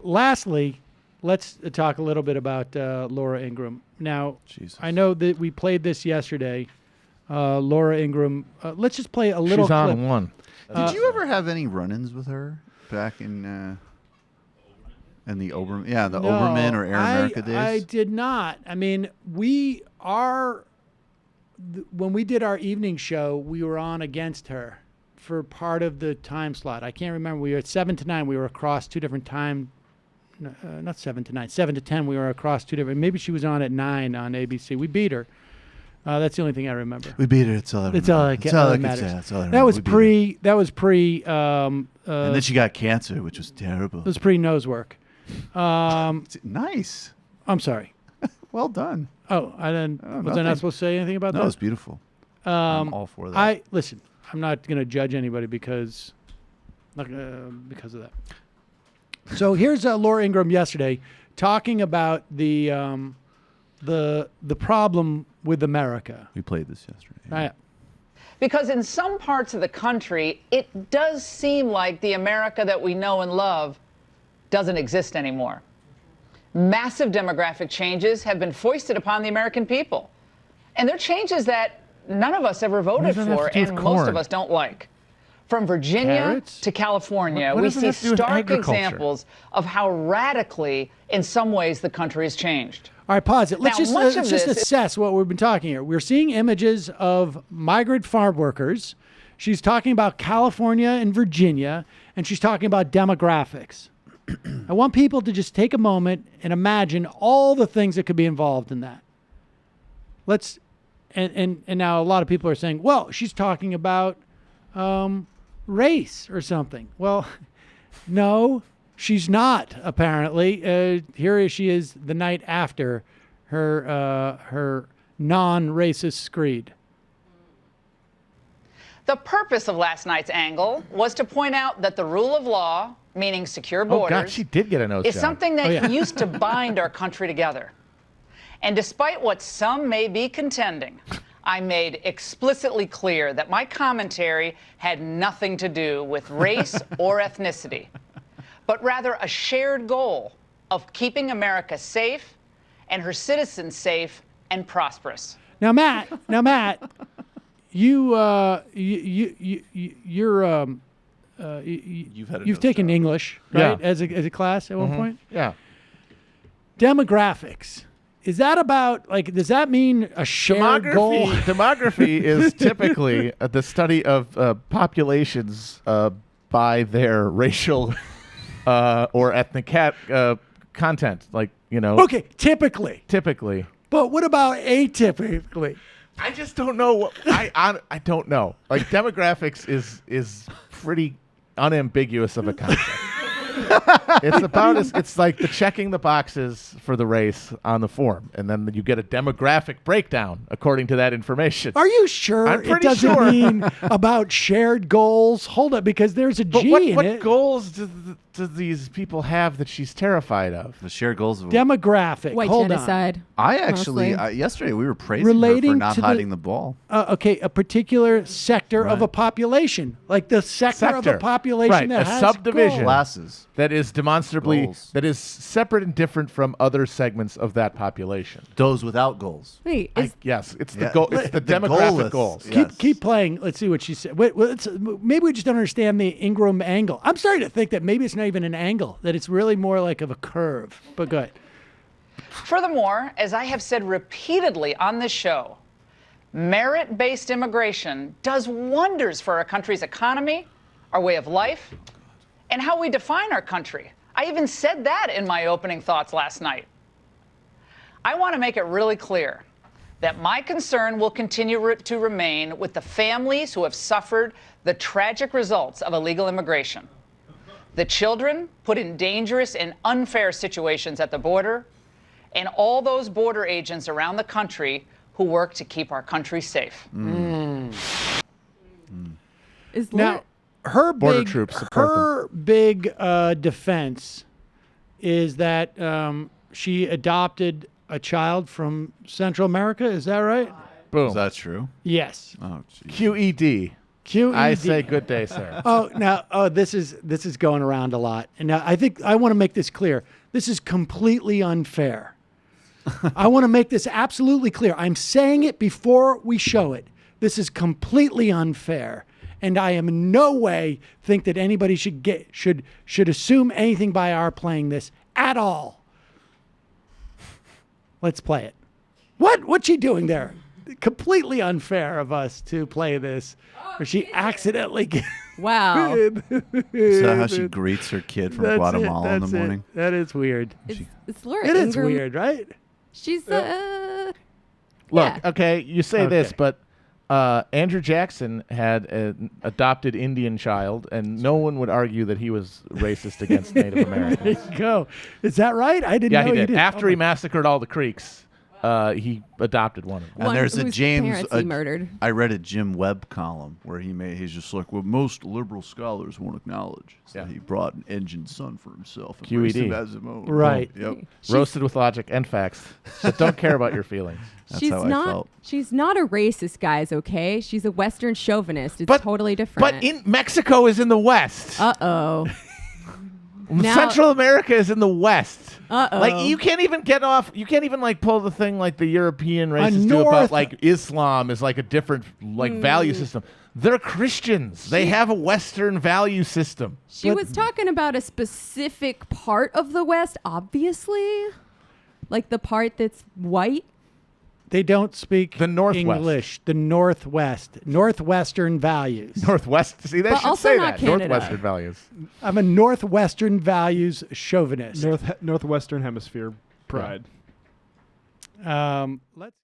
Lastly, let's talk a little bit about Laura Ingraham. Now, I know that we played this yesterday. Laura Ingraham. Let's just play a little She's on clip. one. Did you ever have any run-ins with her back in the Oberman? Yeah, the Oberman or Air America days. I did not. I mean, when we did our evening show, we were on against her for part of the time slot. I can't remember. We were at 7 to 9. We were across two different time. Not 7 to 9. 7 to 10. We were across two different. Maybe she was on at 9 on ABC. We beat her. That's the only thing I remember. We beat her. It's all that matters. That was pre. That was pre. And then she got cancer, which was terrible. It was pre nose work. Nice. I'm sorry. Well done. Oh, I didn't. Was I not supposed to say anything about that? No, it's beautiful. I'm all for that. Listen. I'm not going to judge anybody because of that. So here's Laura Ingraham yesterday talking about the problem with America. We played this yesterday. Yeah. Because in some parts of the country, it does seem like the America that we know and love doesn't exist anymore. Massive demographic changes have been foisted upon the American people. And they're changes that none of us ever voted for and most of us don't like. From Virginia to California, we see stark examples of how radically, in some ways, the country has changed. All right, pause it. Let's just assess what we've been talking here. We're seeing images of migrant farm workers. She's talking about California and Virginia, and she's talking about demographics. I want people to just take a moment and imagine all the things that could be involved in that. And now a lot of people are saying, well, she's talking about race or something. Well, no, she's not, apparently. Here she is the night after her non-racist screed. The purpose of last night's angle was to point out that the rule of law, meaning secure borders, God, she did get a nose is job. something that used to bind our country together. And despite what some may be contending, I made explicitly clear that my commentary had nothing to do with race or ethnicity, but rather a shared goal of keeping America safe and her citizens safe and prosperous. Now, Matt, you've taken English, right? As a class at one point. Yeah. Demographics. Is that about, like, does that mean a shared goal? Demography is typically the study of populations by their racial or ethnic content. Like, you know. Okay, typically. Typically. But what about atypically? I just don't know. I don't know. Like, demographics is pretty unambiguous of a concept. It's like the checking the boxes for the race on the form, and then you get a demographic breakdown according to that information. Are you sure it doesn't mean about shared goals? Hold up, because there's a G in it. What goals do these people have that she's terrified of? The shared goals of demographic. White Hold genocide. on. I actually yesterday we were praising her for not hiding the ball. Okay, a particular sector of a population, like the sector of a population that has subdivision classes that is demonstrably that is separate and different from other segments of that population. Those without goals. Wait, yes, it's the goal. It's the demographic goals. Yes. Keep playing. Let's see what she said. Wait, maybe we just don't understand the Ingraham angle. I'm starting to think that maybe it's not even an angle, that it's really more like of a curve. But go ahead. Furthermore, as I have said repeatedly on this show, merit-based immigration does wonders for our country's economy, our way of life, and how we define our country. I even said that in my opening thoughts last night. I want to make it really clear that my concern will continue to remain with the families who have suffered the tragic results of illegal immigration, the children put in dangerous and unfair situations at the border, and all those border agents around the country who work to keep our country safe. Now, her border big, troops big defense is that she adopted a child from Central America. Is that right? Boom. Is that true? Yes. Oh, geez. QED. QED. I say good day, sir. This is going around a lot. And now I think I want to make this clear. This is completely unfair. I want to make this absolutely clear. I'm saying it before we show it. This is completely unfair. And I am in no way think that anybody should assume anything by our playing this at all. Let's play it. What's she doing there? Completely unfair of us to play this. Or she accidentally Wow. Is that how she greets her kid from Guatemala in the morning? That is weird. It's Laura It is Ingraham. weird, right? She's Look, yeah. okay, you say this, but Andrew Jackson had an adopted Indian child, and no one would argue that he was racist against Native Americans. There you go. Is that right? I didn't know Yeah, he did. did. After he massacred all the Creeks, he adopted one of them. And there's a whose James. parents he murdered. I read a Jim Webb column where he's just like, what most liberal scholars won't acknowledge is that he brought an engined son for himself. And raised him as his own. Right. Yep. Roasted with logic and facts, but don't care about your feelings. That's how I felt. She's not a racist, guys, okay? She's a Western chauvinist. It's But- totally different. But in Mexico is in the West. Uh-oh. Now- Central America is in the West. Uh-oh. Like you can't even get off. You can't even like pull the thing like the European racists do about north- like Islam is like a different like value system. They're Christians. They have a Western value system. She was talking about a specific part of the West, obviously. Like the part that's white. They don't speak The Northwest. English. The Northwest. Northwestern values. Northwest. See, they But should also say not that. Canada. Northwestern values. I'm a Northwestern values chauvinist. Northwestern Hemisphere pride. Let's